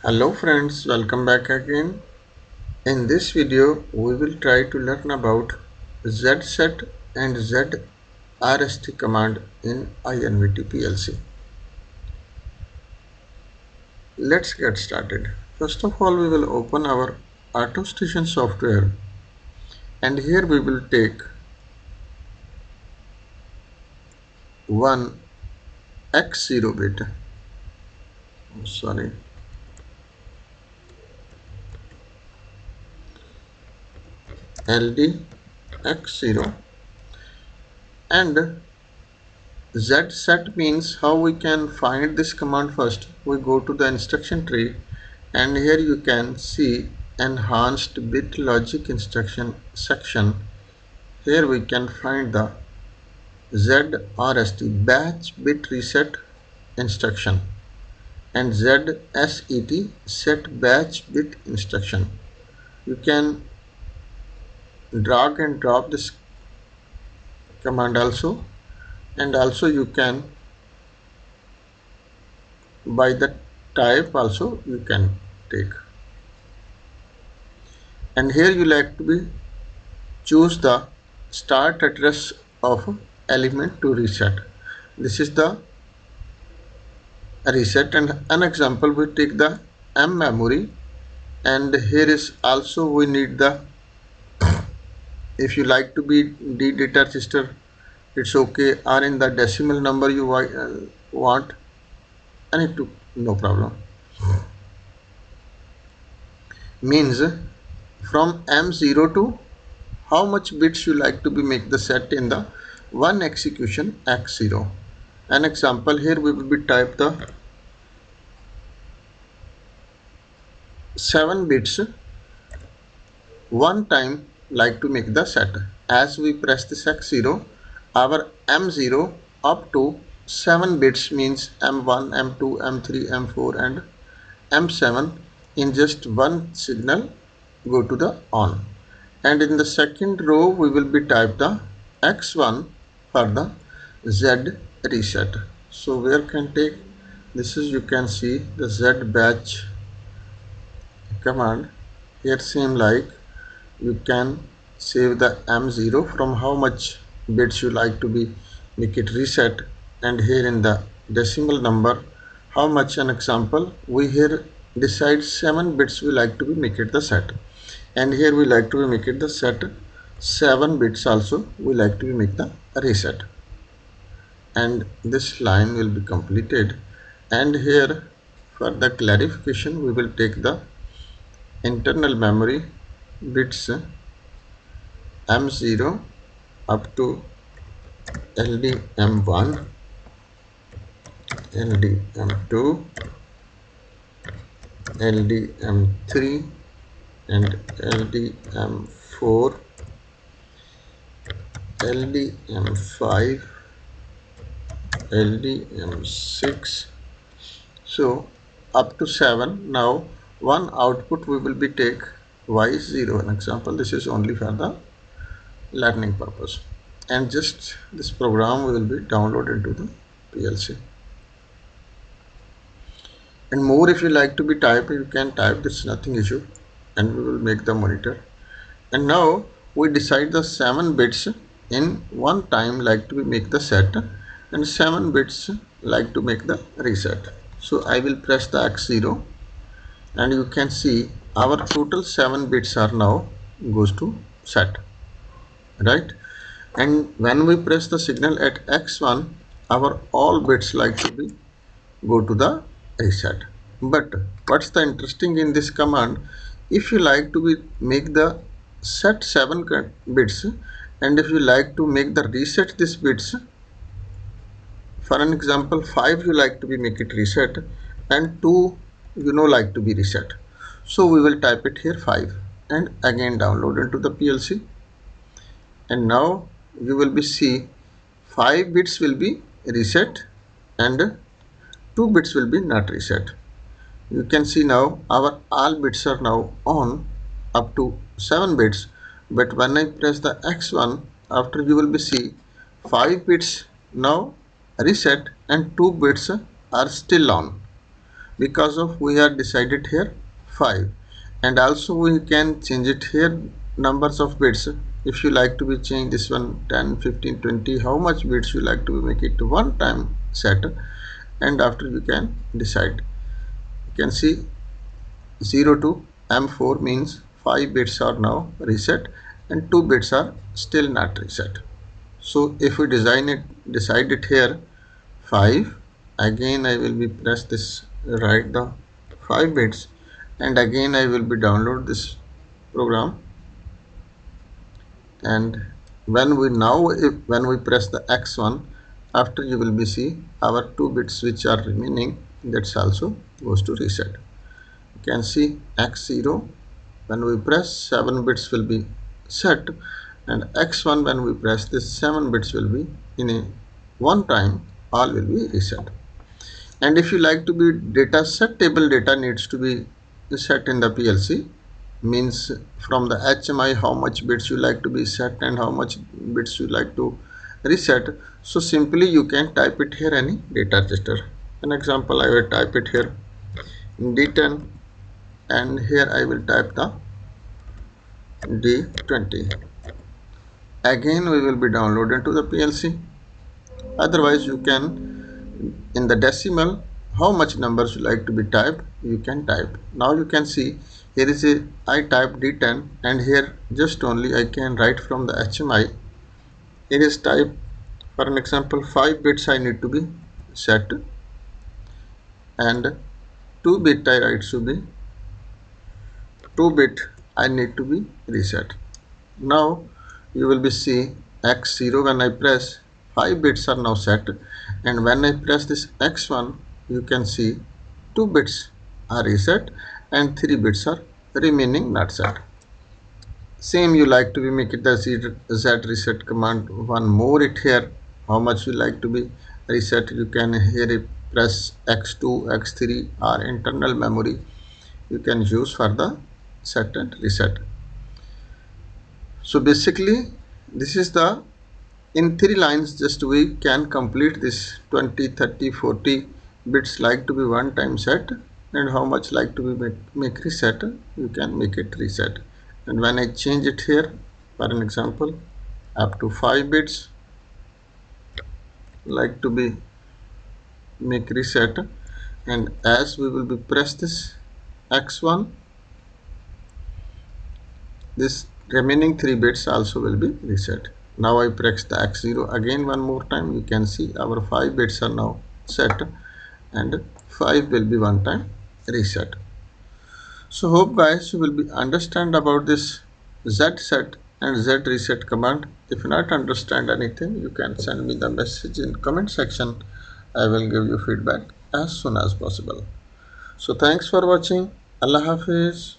Hello friends, welcome back again. In this video, we will try to learn about ZSET and ZRST command in INVT PLC. Let's get started. First of all, we will open our AutoStation software and here we will take one X0 bit. LD X0 and ZSET means how we can find this command. First we go to the instruction tree and here you can see enhanced bit logic instruction section. Here we can find the ZRST batch bit reset instruction and ZSET set batch bit instruction. You can drag and drop this command also, and also you can by the type also you can take. And here you like to be choose the start address of element to reset. This is the reset, and an example we take the M memory, and here is also we need the, if you like to be D data register it's okay, or in the decimal number you want, and it no problem. Means from M0 to how much bits you like to be make the set in the one execution X0. An example here we will be type the 7 bits one time like to make the set. As we press this X0, our M0 up to 7 bits means M1, M2, M3, M4 and M7 in just one signal go to the on. And in the second row we will be type the X1 for the Z reset. So where can take this is, you can see the Z batch command. Here same like you can save the M0 from how much bits you like to be make it reset, and here in the decimal number how much. An example we here decide 7 bits we like to be make it the set, and here we like to be make it the set 7 bits also we like to be make the reset, and this line will be completed. And here for the clarification we will take the internal memory bits M0 up to LDM1, LDM2, LDM3 and LDM4, LDM5, LDM6, so up to 7. Now one output we will be take Y0. An example, this is only for the learning purpose, and just this program will be downloaded to the PLC. And more if you like to be type, you can type, this nothing issue, and we will make the monitor. And now we decide the 7 bits in one time like to be make the set, and 7 bits like to make the reset. So I will press the X0 and you can see our total 7 bits are now goes to set, right? And when we press the signal at X1, our all bits like to be go to the reset. But what's the interesting in this command, if you like to be make the set 7 bits, and if you like to make the reset this bits, for an example 5 you like to be make it reset and 2 like to be reset, so we will type it here 5 and again download into the PLC. And now you will be see 5 bits will be reset and 2 bits will be not reset. You can see now our all bits are now on up to 7 bits, but when I press the X1, after you will be see 5 bits now reset and 2 bits are still on. because of we are decided here 5, and also we can change it here numbers of bits. If you like to be change this one 10, 15, 20, how much bits you like to make it one time set, and after you can decide. You can see 0 to M4 means 5 bits are now reset and 2 bits are still not reset. So if we decide it here 5, again I will be press this, write the 5 bits, and again I will be download this program, and when we press the X1, after you will be see our 2 bits which are remaining, that's also goes to reset. You can see X0 when we press 7 bits will be set, and X1 when we press this 7 bits will be in a one time all will be reset. And if you like to be data set, table data needs to be set in the PLC, means from the HMI how much bits you like to be set and how much bits you like to reset. So simply you can type it here any data register. An example, I will type it here D10, and here I will type the D20. Again we will be downloaded to the PLC. Otherwise you can in the decimal how much numbers you like to be typed, you can type. Now you can see here is a I type D10, and here just only I can write from the HMI. It is type, for an example, 5 bits I need to be set, and 2 bit I write should be 2 bit I need to be reset. Now you will be see X0 when I press 5 bits are now set, and when I press this X1 you can see 2 bits are reset and 3 bits are remaining not set. Same you like to be make it the Z reset command one more it here how much you like to be reset. You can here press X2, X3 or internal memory you can use for the set and reset. So basically this is the in 3 lines just we can complete this 20, 30, 40 bits like to be one time set, and how much like to be make reset, you can make it reset. And when I change it here for an example up to 5 bits like to be make reset, and as we will be press this X1, this remaining 3 bits also will be reset. Now I press the X0 again one more time, you can see our 5 bits are now set and 5 will be one time reset. So hope guys you will be understand about this ZSET and Z reset command. If you not understand anything, you can send me the message in comment section. I will give you feedback as soon as possible. So thanks for watching. Allah Hafiz.